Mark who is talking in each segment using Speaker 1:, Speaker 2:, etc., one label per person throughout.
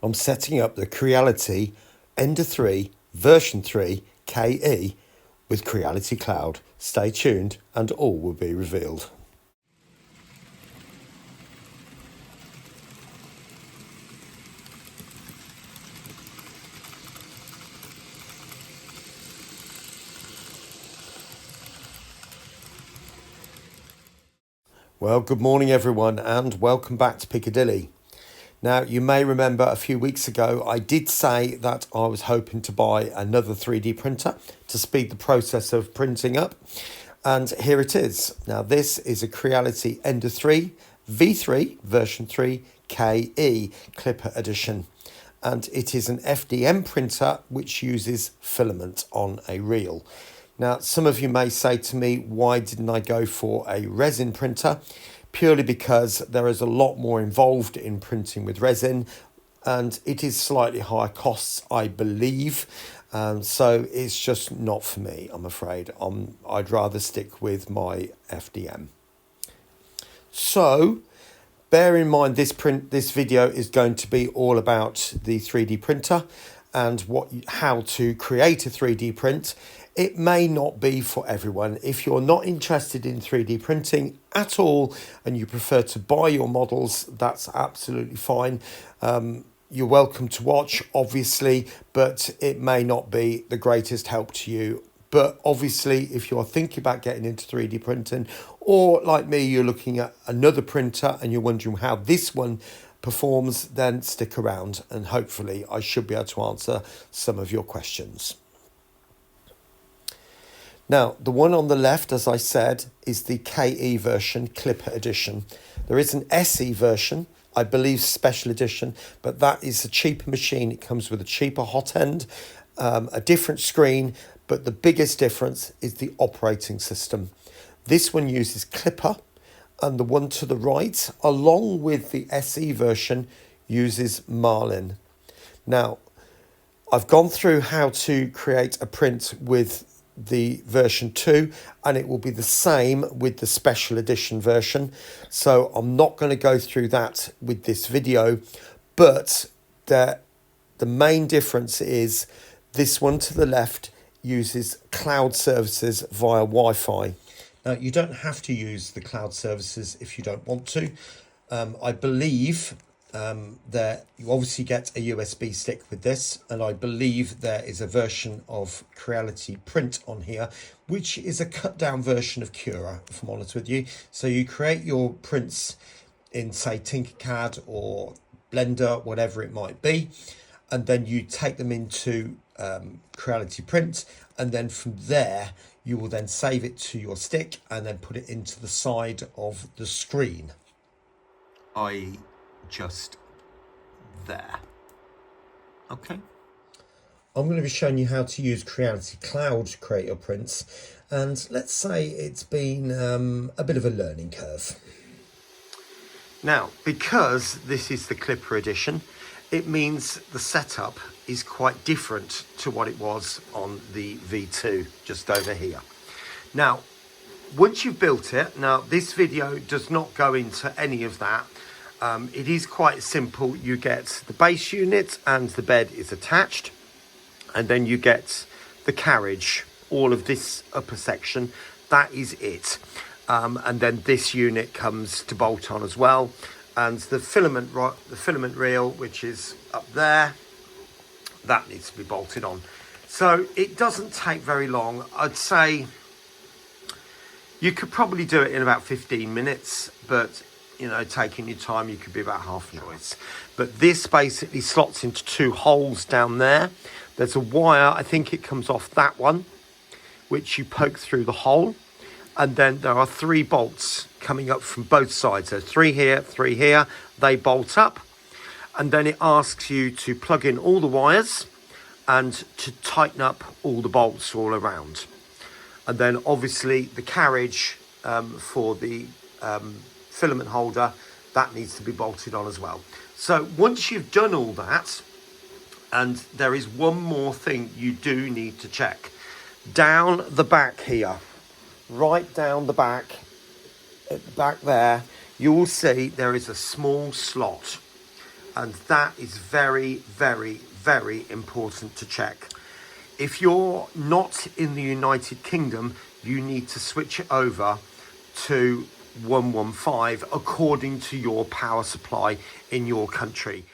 Speaker 1: I'm setting up the Creality Ender 3 version 3 KE with Creality Cloud. Stay tuned and all will be revealed. Well, good morning everyone and welcome back to Piccadilly. Now, you may remember a few weeks ago I did say that I was hoping to buy another 3D printer to speed the process of printing up. And here it is. Now, this is a Creality Ender 3 V3 version 3 KE Clipper Edition. And it is an FDM printer which uses filament on a reel. Now, some of you may say to me, why didn't I go for a resin printer? Purely because there is a lot more involved in printing with resin and it is slightly higher costs, I believe. So it's just not for me, I'm afraid. I'd rather stick with my FDM. So bear in mind this video is going to be all about the 3D printer and how to create a 3D print. It may not be for everyone. If you're not interested in 3D printing at all and you prefer to buy your models, that's absolutely fine. You're welcome to watch, obviously, but it may not be the greatest help to you. But obviously, if you're thinking about getting into 3D printing, or like me, you're looking at another printer and you're wondering how this one performs, then stick around and hopefully I should be able to answer some of your questions. Now, the one on the left, as I said, is the KE version, Clipper Edition. There is an SE version, I believe Special Edition, but that is a cheaper machine. It comes with a cheaper hot end, a different screen, but the biggest difference is the operating system. This one uses Clipper, and the one to the right, along with the SE version, uses Marlin. Now, I've gone through how to create a print with the version 2 and it will be the same with the special edition version, so I'm not going to go through that with this video, but the main difference is this one to the left uses cloud services via Wi-Fi. Now, you don't have to use the cloud services if you don't want to. I believe that you obviously get a USB stick with this, and I believe there is a version of Creality Print on here, which is a cut down version of Cura, if I'm honest with you. So you create your prints in, say, Tinkercad or Blender, whatever it might be, and then you take them into Creality Print, and then from there you will then save it to your stick and then put it into the side of the screen, i.e. just there. Okay. I'm going to be showing you how to use Creality Cloud to create your prints, and let's say it's been a bit of a learning curve. Now, because this is the Clipper edition, it means the setup is quite different to what it was on the V2 just over here. Now, once you've built it, now this video does not go into any of that. It is quite simple. You get the base unit and the bed is attached, and then you get the carriage, all of this upper section, that is it. And then this unit comes to bolt on as well, and the filament reel, which is up there, that needs to be bolted on. So it doesn't take very long. I'd say you could probably do it in about 15 minutes, but you know, taking your time, you could be about half an hour. But this basically slots into two holes down there. There's a wire, I think it comes off that one, which you poke through the hole. And then there are 3 bolts coming up from both sides. There's 3 here, 3 here. They bolt up. And then it asks you to plug in all the wires and to tighten up all the bolts all around. And then obviously the carriage for the filament holder, that needs to be bolted on as well. So once you've done all that, and there is one more thing you do need to check. Down the back here, right down the back, at the back there, you will see there is a small slot. And that is very, very, very important to check. If you're not in the United Kingdom, you need to switch it over to 115 according to your power supply in your country.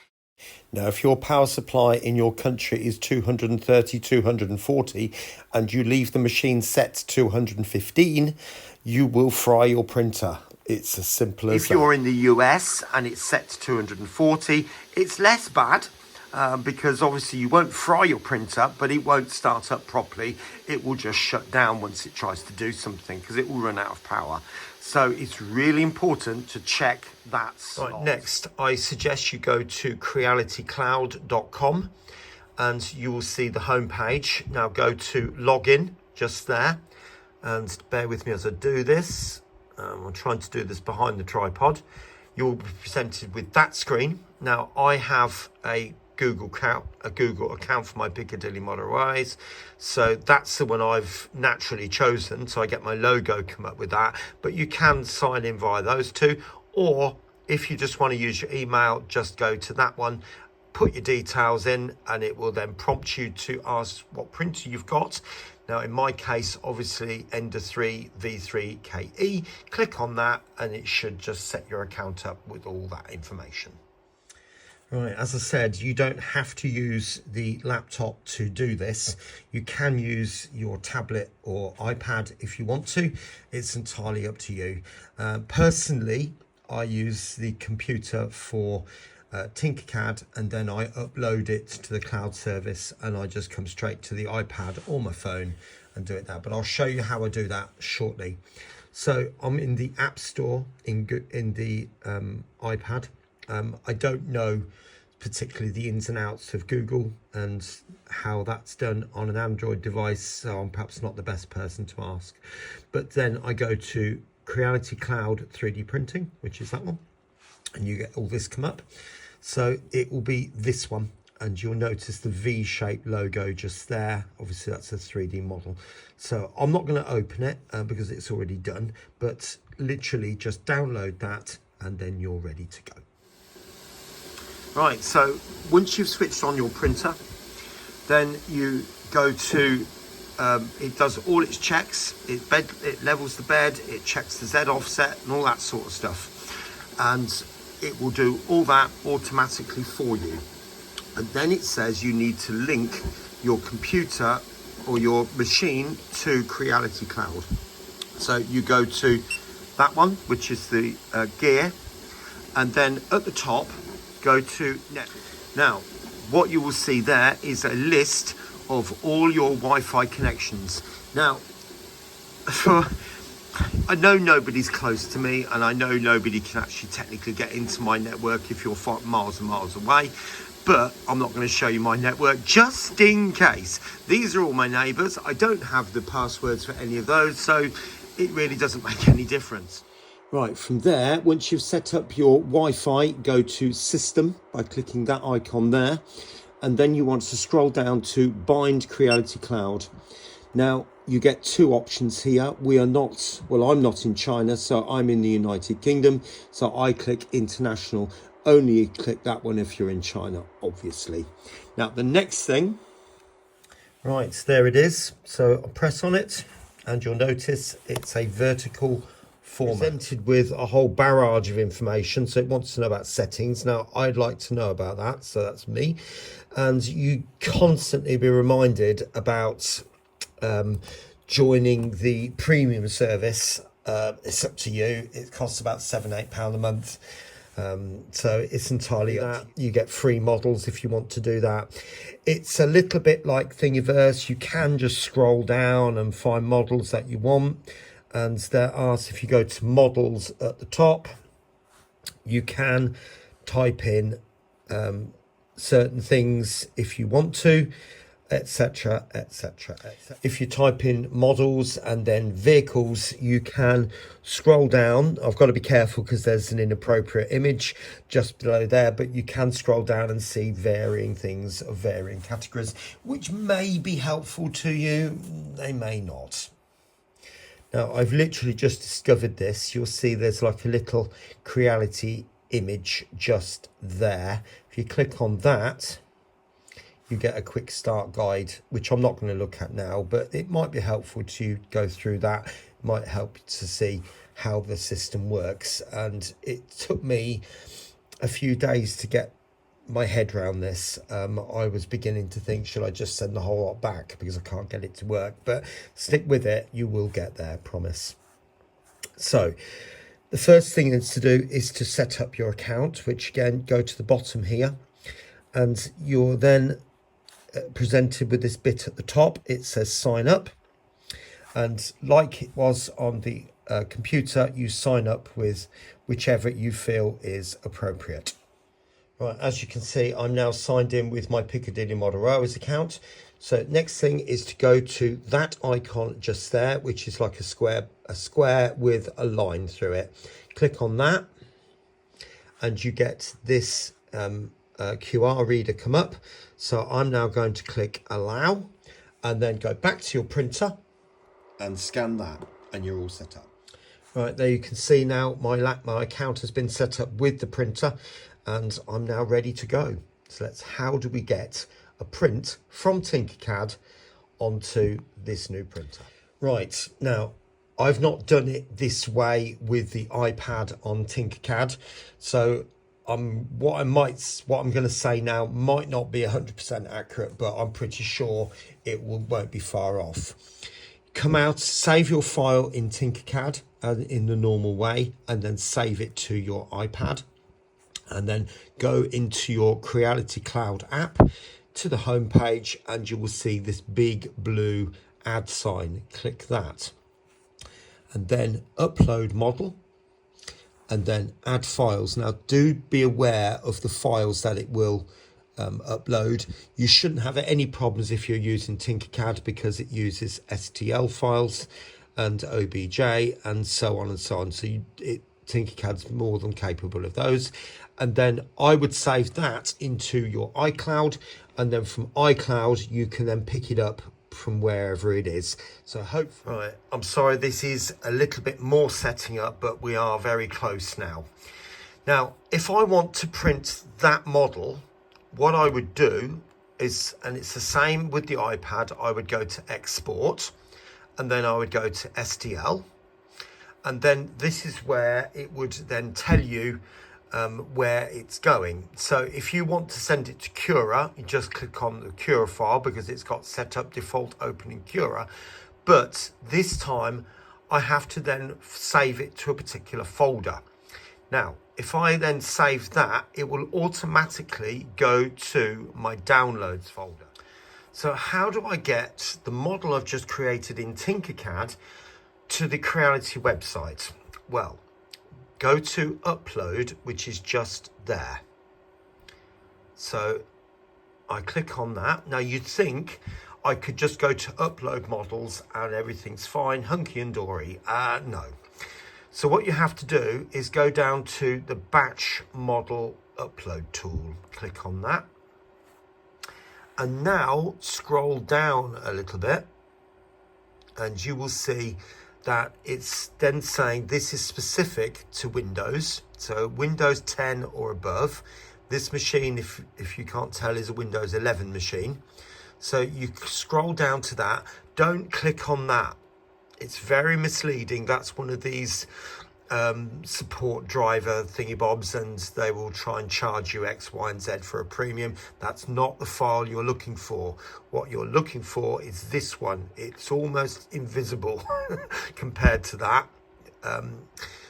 Speaker 1: Now, if your power supply in your country is 230, 240, and you leave the machine set to 215, you will fry your printer. It's as simple as that. If you're in the US and it's set to 240, it's less bad because obviously you won't fry your printer, but it won't start up properly. It will just shut down once it tries to do something because it will run out of power. So it's really important to check that. Right, next, I suggest you go to crealitycloud.com and you will see the homepage. Now go to login just there, and bear with me as I do this. I'm trying to do this behind the tripod. You'll be presented with that screen. Now I have a Google account for my Piccadilly Model Railways, so that's the one I've naturally chosen, so I get my logo come up with that. But you can sign in via those two, or if you just want to use your email, just go to that one, put your details in, and it will then prompt you to ask what printer you've got. Now in my case, obviously Ender 3 V3KE, click on that and it should just set your account up with all that information. Right, as I said, you don't have to use the laptop to do this. You can use your tablet or iPad if you want to. It's entirely up to you. Personally, I use the computer for Tinkercad, and then I upload it to the cloud service, and I just come straight to the iPad or my phone and do it there. But I'll show you how I do that shortly. So I'm in the App Store in the iPad. I don't know particularly the ins and outs of Google and how that's done on an Android device, so I'm perhaps not the best person to ask. But then I go to Creality Cloud 3D printing, which is that one, and you get all this come up. So it will be this one, and you'll notice the V-shaped logo just there. Obviously that's a 3D model. So I'm not going to open it because it's already done, but literally just download that and then you're ready to go. Right, so once you've switched on your printer, then you go to, it does all its checks, it levels the bed, it checks the Z offset and all that sort of stuff. And it will do all that automatically for you. And then it says you need to link your computer or your machine to Creality Cloud. So you go to that one, which is the gear, and then at the top, go to network. Now, what you will see there is a list of all your Wi-Fi connections. Now, I know nobody's close to me, and I know nobody can actually technically get into my network if you're miles and miles away, but I'm not going to show you my network just in case. These are all my neighbours. I don't have the passwords for any of those, so it really doesn't make any difference. Right, from there, once you've set up your Wi-Fi, go to System by clicking that icon there, and then you want to scroll down to Bind Creality Cloud. Now, you get two options here. We are not, well, I'm not in China, so I'm in the United Kingdom, so I click International. Only click that one if you're in China, obviously. Now, the next thing, right, there it is. So I'll press on it, and you'll notice it's a vertical format, presented with a whole barrage of information. So it wants to know about settings. Now I'd like to know about that, so that's me. And you constantly be reminded about joining the premium service. It's up to you. It costs about £7-8 a month, so it's entirely up to you. You get free models if you want to do that. It's a little bit like Thingiverse. You can just scroll down and find models that you want. And there are, if you go to models at the top, you can type in certain things if you want to, etc, etc. If you type in models and then vehicles, you can scroll down. I've got to be careful because there's an inappropriate image just below there, but you can scroll down and see varying things of varying categories, which may be helpful to you, they may not. Now, I've literally just discovered this. You'll see there's like a little Creality image just there. If If you click on that, you get a quick start guide, which I'm not going to look at now, but it might be helpful to go through that. It might help you to see how the system works. And it took me a few days to get my head around this. I was beginning to think, should I just send the whole lot back because I can't get it to work? But stick with it, you will get there, promise. So the first thing is to do is to set up your account, which again, go to the bottom here, and you're then presented with this bit at the top. It says sign up, and like it was on the computer, you sign up with whichever you feel is appropriate. Right, as you can see, I'm now signed in with my Piccadilly Model Railways account. So next thing is to go to that icon just there, which is like a square with a line through it. Click on that, and you get this QR reader come up. So I'm now going to click allow, and then go back to your printer and scan that, and you're all set up. Right, there you can see now my account has been set up with the printer, and I'm now ready to go. So how do we get a print from Tinkercad onto this new printer? Right, now I've not done it this way with the iPad on Tinkercad, so what I'm going to say now might not be 100% accurate, but I'm pretty sure it won't be far off. Come out, save your file in Tinkercad in the normal way, and then save it to your iPad. And then go into your Creality Cloud app to the home page, and you will see this big blue add sign. Click that, and then upload model, and then add files. Now do be aware of the files that it will upload. You shouldn't have any problems if you're using Tinkercad, because it uses STL files and OBJ and so on and so on. So Tinkercad's more than capable of those. And then I would save that into your iCloud, and then from iCloud you can then pick it up from wherever it is. So hopefully, right, I'm sorry this is a little bit more setting up, but we are very close now. Now if I want to print that model, what I would do is, and it's the same with the iPad, I would go to export, and then I would go to STL, and then this is where it would then tell you where it's going. So if you want to send it to Cura, you just click on the Cura file, because it's got set up default open in Cura. But this time I have to then save it to a particular folder. Now if I then save that, it will automatically go to my downloads folder. So how do I get the model I've just created in Tinkercad to the Creality website? Well, go to upload, which is just there. So I click on that. Now you'd think I could just go to upload models and everything's fine, hunky and dory. No. So what you have to do is go down to the batch model upload tool. Click on that. And now scroll down a little bit, and you will see that it's then saying this is specific to Windows. So Windows 10 or above. This machine, if you can't tell, is a Windows 11 machine. So you scroll down to that. Don't click on that. It's very misleading. That's one of these support driver thingy bobs, and they will try and charge you X, Y, and Z for a premium. That's not the file you're looking for. What you're looking for is this one. It's almost invisible compared to that.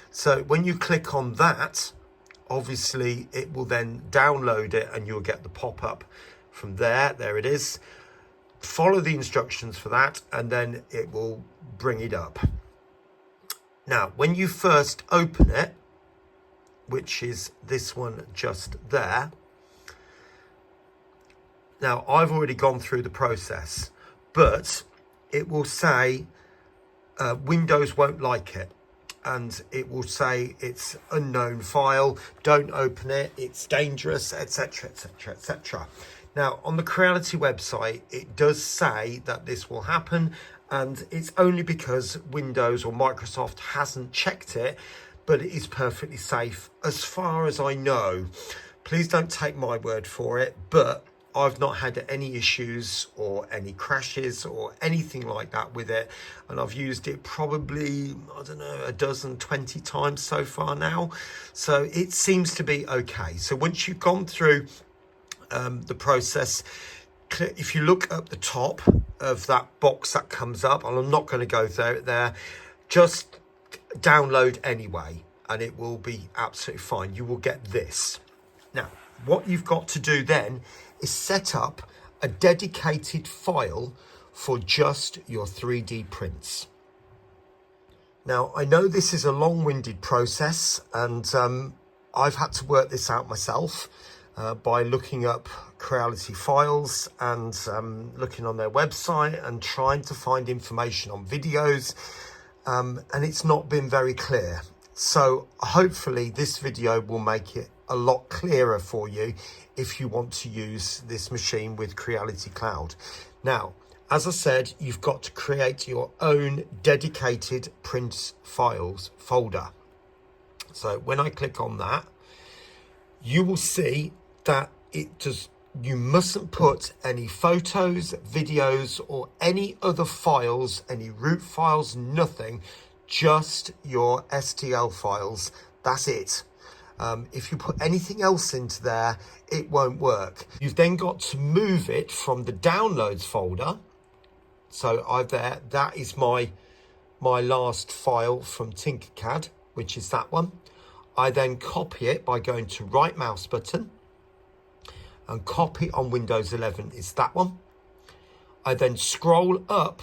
Speaker 1: So when you click on that, obviously it will then download it, and you'll get the pop-up from there. There it is. Follow the instructions for that, and then it will bring it up. Now, when you first open it, which is this one just there, now I've already gone through the process, but it will say Windows won't like it, and it will say it's unknown file, don't open it, it's dangerous, etc, etc, etc. Now on the Creality website it does say that this will happen, and it's only because Windows or Microsoft hasn't checked it, but it is perfectly safe as far as I know. Please don't take my word for it, but I've not had any issues or any crashes or anything like that with it. And I've used it probably, I don't know, a dozen, 20 times so far now. So it seems to be okay. So once you've gone through the process, if you look up the top of that box that comes up, and I'm not going to go there, just download anyway, and it will be absolutely fine. You will get this. Now, what you've got to do then is set up a dedicated file for just your 3D prints. Now, I know this is a long-winded process, and I've had to work this out myself by looking up Creality files and looking on their website and trying to find information on videos, and it's not been very clear. So hopefully this video will make it a lot clearer for you if you want to use this machine with Creality Cloud. Now, as I said, you've got to create your own dedicated print files folder. So when I click on that, you will see that you mustn't put any photos, videos, or any other files, any root files, nothing, just your STL files. That's it. If you put anything else into there, it won't work. You've then got to move it from the downloads folder. So that is my last file from Tinkercad, which is that one. I then copy it by going to right mouse button, and copy on Windows 11 is that one. I then scroll up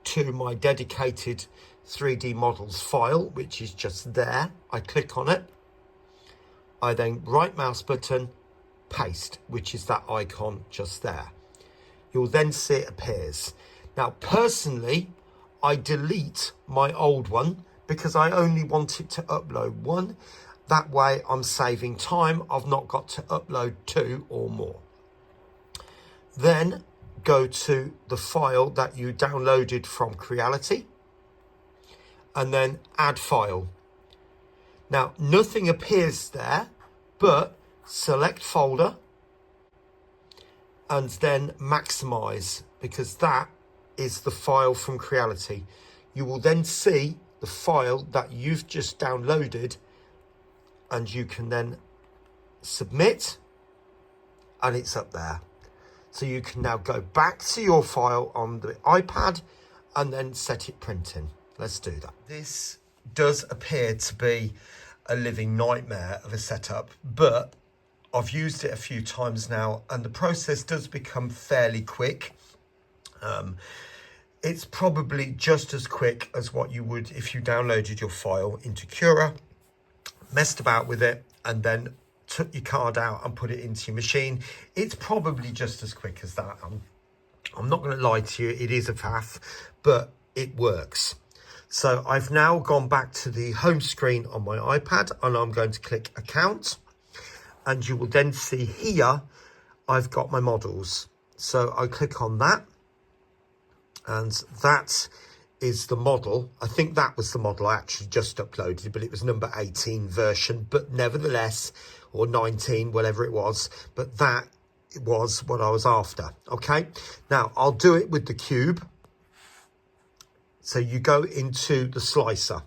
Speaker 1: to my dedicated 3D models file, which is just there. I click on it. I then right mouse button, paste, which is that icon just there. You'll then see it appears. Now, personally, I delete my old one because I only wanted to upload one. That way I'm saving time. I've not got to upload 2 or more. Then go to the file that you downloaded from Creality and then add file. Now, nothing appears there, but select folder and then maximize, because that is the file from Creality. You will then see the file that you've just downloaded, and you can then submit, and it's up there. So you can now go back to your file on the iPad and then set it printing. Let's do that. This does appear to be a living nightmare of a setup, but I've used it a few times now and the process does become fairly quick. It's probably just as quick as what you would if you downloaded your file into Cura, messed about with it, and then took your card out and put it into your machine. It's probably just as quick as that. I'm not going to lie to you, it is a faff, but it works. So I've now gone back to the home screen on my iPad and I'm going to click account, and you will then see here I've got my models. So I click on that, and that is the model. I think that was the model I actually just uploaded, but it was number 18 version, but nevertheless, or 19, whatever it was, but that was what I was after. Okay, now I'll do it with the cube. So you go into the slicer.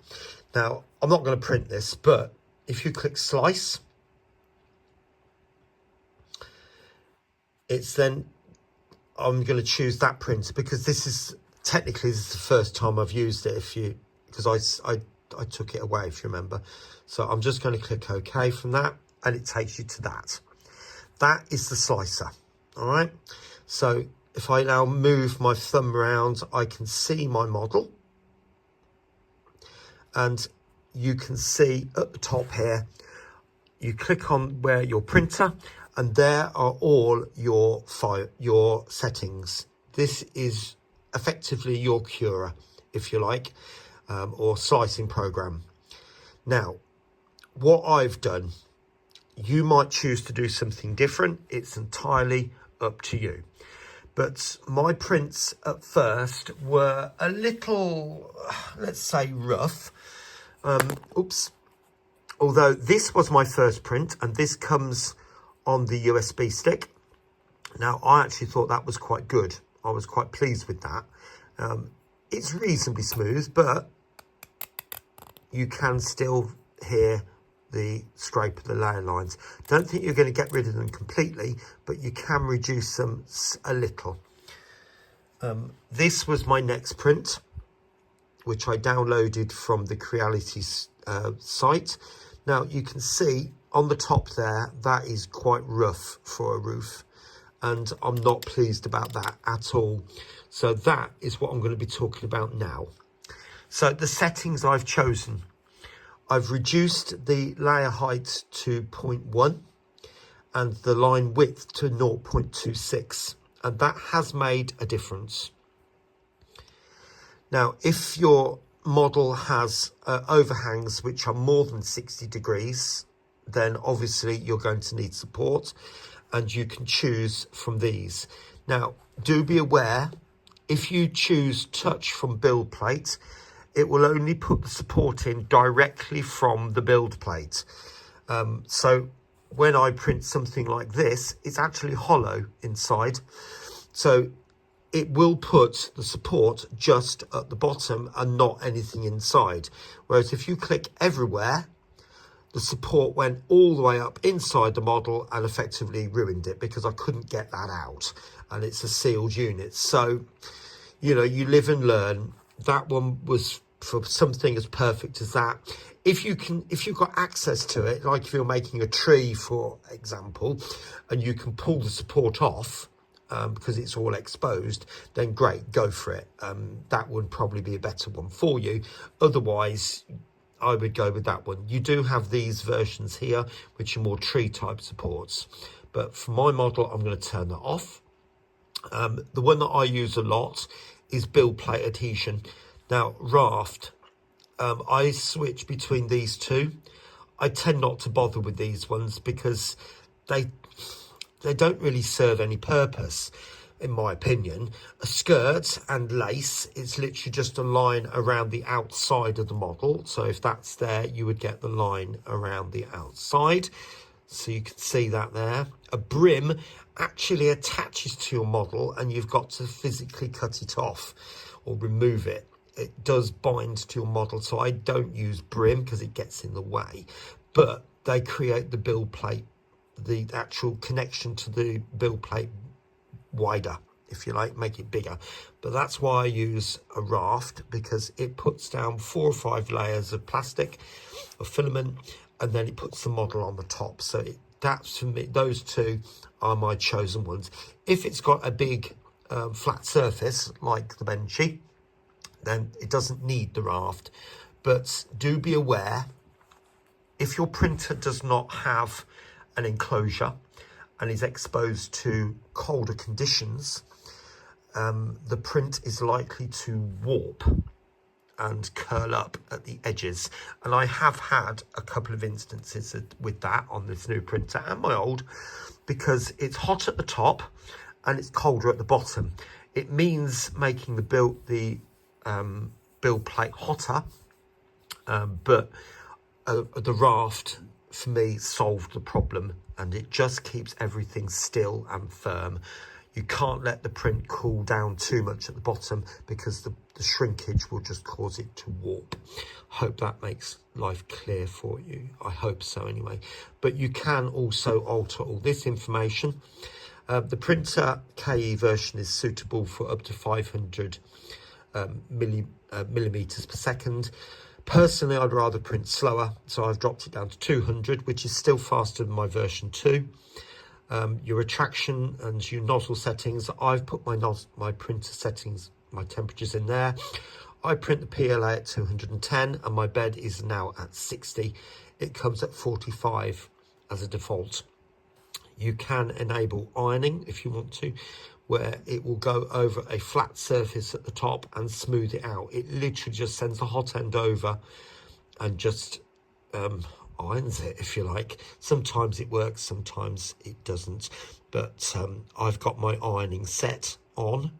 Speaker 1: Now, I'm not going to print this, but if you click slice, it's then, I'm going to choose that printer because this is technically this is the first time I've used it, because I took it away, if you remember. So I'm just going to click OK from that, and it takes you to that. That is the slicer. All right. So if I now move my thumb around, I can see my model. And you can see at the top here, you click on where your printer, and there are all your settings. This is effectively your Cura, if you like, or slicing program. Now, what I've done, you might choose to do something different. It's entirely up to you. But my prints at first were a little, let's say, rough. Oops. although this was my first print and this comes on the USB stick. Now, I actually thought that was quite good. I was quite pleased with that. It's reasonably smooth, but you can still hear the scrape of the layer lines. Don't think you're going to get rid of them completely, but you can reduce them a little. This was my next print, which I downloaded from the Creality site. Now you can see on the top there, that is quite rough for a roof, and I'm not pleased about that at all. So that is what I'm going to be talking about now. So the settings I've chosen, I've reduced the layer height to 0.1 and the line width to 0.26, and that has made a difference. Now, if your model has overhangs which are more than 60 degrees, then obviously you're going to need support, and you can choose from these. Now, do be aware, if you choose touch from build plate, it will only put the support in directly from the build plate. So when I print something like this, it's actually hollow inside. So it will put the support just at the bottom and not anything inside. Whereas if you click everywhere, the support went all the way up inside the model and effectively ruined it because I couldn't get that out. And it's a sealed unit. So, you know, you live and learn. That one was for something as perfect as that. If you've got access to it, like if you're making a tree, for example, and you can pull the support off because it's all exposed, then great, go for it. That would probably be a better one for you. Otherwise, I would go with that one. You do have these versions here, which are more tree type supports. But for my model, I'm going to turn that off. The one that I use a lot is build plate adhesion. Now, raft, I switch between these two. I tend not to bother with these ones because they don't really serve any purpose, in my opinion. A skirt and lace is literally just a line around the outside of the model. So if that's there, you would get the line around the outside. So you can see that there. A brim actually attaches to your model and you've got to physically cut it off or remove it. It does bind to your model, so I don't use brim because it gets in the way, but they create the build plate, the actual connection to the build plate wider, if you like, make it bigger. But that's why I use a raft, because it puts down 4 or 5 layers of plastic or filament, and then it puts the model on the top. So that's, for me, those two are my chosen ones. If it's got a big flat surface like the Benchy, then it doesn't need the raft. But do be aware, if your printer does not have an enclosure and is exposed to colder conditions, the print is likely to warp and curl up at the edges. And I have had a couple of instances with that on this new printer and my old, because it's hot at the top and it's colder at the bottom. It means making the build plate hotter, but the raft for me solved the problem, and it just keeps everything still and firm. You can't let the print cool down too much at the bottom because the shrinkage will just cause it to warp. Hope that makes life clear for you. I hope so anyway. But you can also alter all this information. The printer KE version is suitable for up to 500 millimeters per second. Personally, I'd rather print slower, so I've dropped it down to 200, which is still faster than my version 2. Your retraction and your nozzle settings, I've put my printer settings, my temperatures in there. I print the PLA at 210 and my bed is now at 60. It comes at 45 as a default. You can enable ironing if you want to, where it will go over a flat surface at the top and smooth it out. It literally just sends the hot end over and just irons it, if you like. Sometimes it works, sometimes it doesn't, but I've got my ironing set on.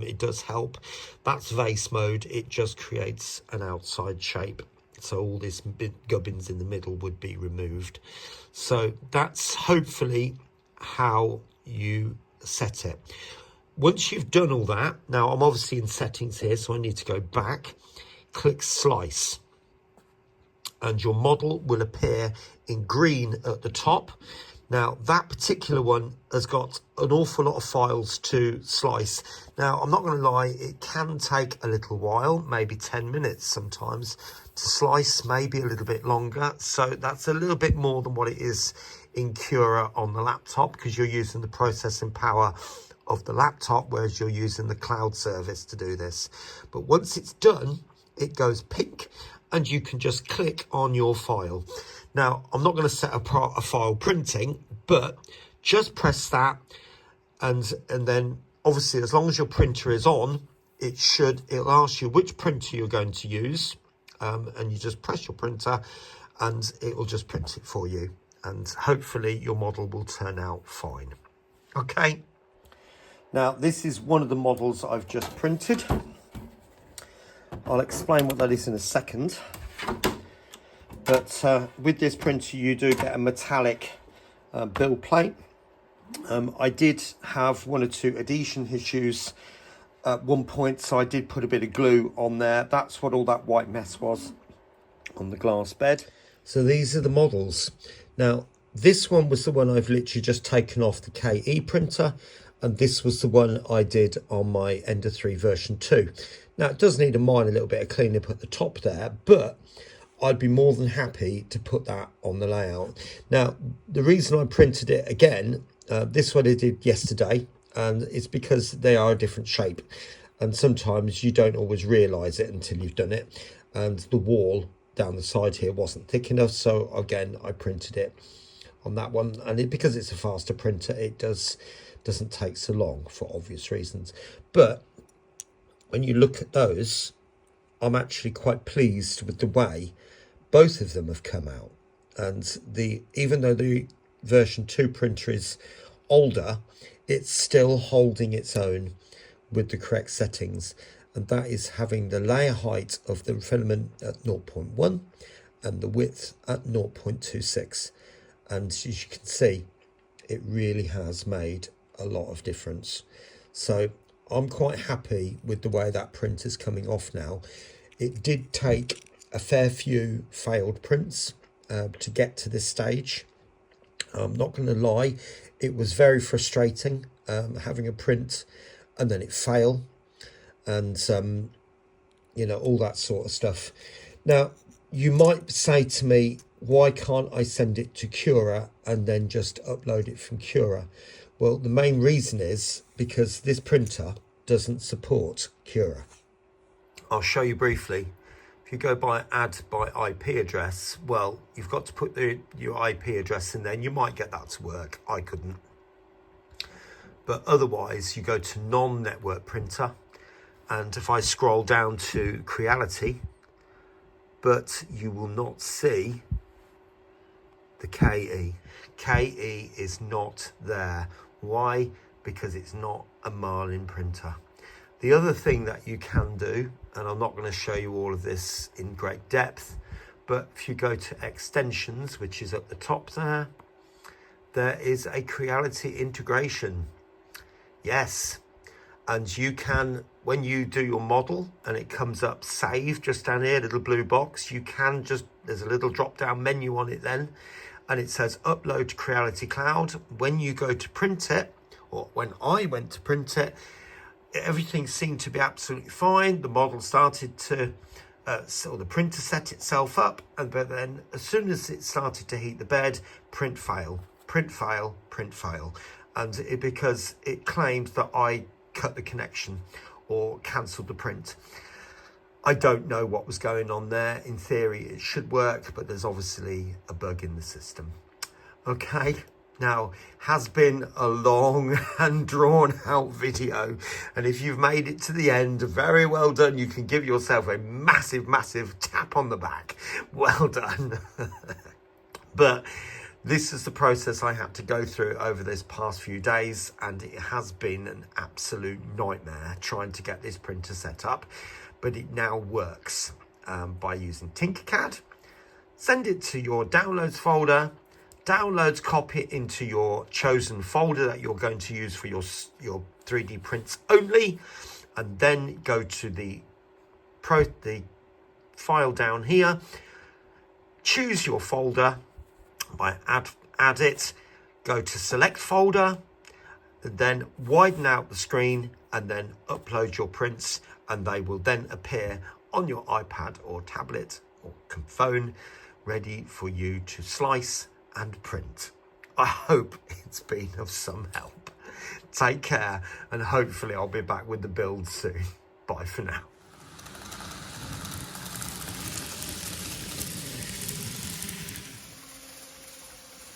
Speaker 1: It does help. That's vase mode. It just creates an outside shape. So all this gubbins in the middle would be removed. So that's hopefully how you set it. Once you've done all that, now I'm obviously in settings here, so I need to go back, click slice, and your model will appear in green at the top. Now that particular one has got an awful lot of files to slice. Now I'm not going to lie, it can take a little while, maybe 10 minutes sometimes to slice, maybe a little bit longer. So that's a little bit more than what it is in Cura on the laptop, because you're using the processing power of the laptop, whereas you're using the cloud service to do this. But once it's done, it goes pink and you can just click on your file. Now, I'm not going to set up a file printing, but just press that, and then obviously as long as your printer is on, it'll ask you which printer you're going to use, and you just press your printer and it will just print it for you, and hopefully your model will turn out fine. Okay. Now, this is one of the models I've just printed. I'll explain what that is in a second. But with this printer, you do get a metallic build plate. I did have one or two adhesion issues at one point, so I did put a bit of glue on there. That's what all that white mess was on the glass bed. So these are the models. Now, this one was the one I've literally just taken off the KE printer, and this was the one I did on my Ender 3 version 2. Now, it does need a minor little bit of cleanup at the top there, but I'd be more than happy to put that on the layout. Now, the reason I printed it again, this one I did yesterday, and it's because they are a different shape. And sometimes you don't always realise it until you've done it. And the wall down the side here wasn't thick enough, so again, I printed it on that one. And because it's a faster printer, it doesn't take so long for obvious reasons. But when you look at those, I'm actually quite pleased with the way both of them have come out. And even though the version 2 printer is older, it's still holding its own with the correct settings, and that is having the layer height of the filament at 0.1 and the width at 0.26. And as you can see, it really has made a lot of difference. So I'm quite happy with the way that print is coming off now. It did take a fair few failed prints to get to this stage. I'm not going to lie, it was very frustrating having a print and then it fail, and all that sort of stuff. Now, you might say to me, why can't I send it to Cura and then just upload it from Cura? Well, the main reason is because this printer doesn't support Cura. I'll show you briefly. If you go by add by IP address, well, you've got to put your IP address in there, and you might get that to work. I couldn't. But otherwise, you go to non-network printer, and if I scroll down to Creality, but you will not see the KE. KE is not there. Why? Because it's not a Marlin printer. The other thing that you can do, and I'm not going to show you all of this in great depth, but if you go to extensions, which is at the top there is a Creality integration. Yes, and you can, when you do your model and it comes up save just down here, little blue box, you can there's a little drop down menu on it then, and it says upload to Creality Cloud. When you go to print it, or when I went to print it, everything seemed to be absolutely fine. The model started to, so the printer set itself up, but then as soon as it started to heat the bed, print fail, print fail, print fail. And because it claimed that I cut the connection or cancelled the print. I don't know what was going on there. In theory, it should work, but there's obviously a bug in the system. Okay. Now, has been a long and drawn out video, and if you've made it to the end, very well done. You can give yourself a massive, massive tap on the back. Well done. But this is the process I had to go through over this past few days, and it has been an absolute nightmare trying to get this printer set up, but it now works. by using Tinkercad. Send it to your downloads folder. Downloads, copy it into your chosen folder that you're going to use for your 3D prints only, and then go to the file down here. Choose your folder by add it. Go to select folder, and then widen out the screen, and then upload your prints, and they will then appear on your iPad or tablet or phone, ready for you to slice and print. I hope it's been of some help. Take care, and hopefully I'll be back with the build soon. Bye for now.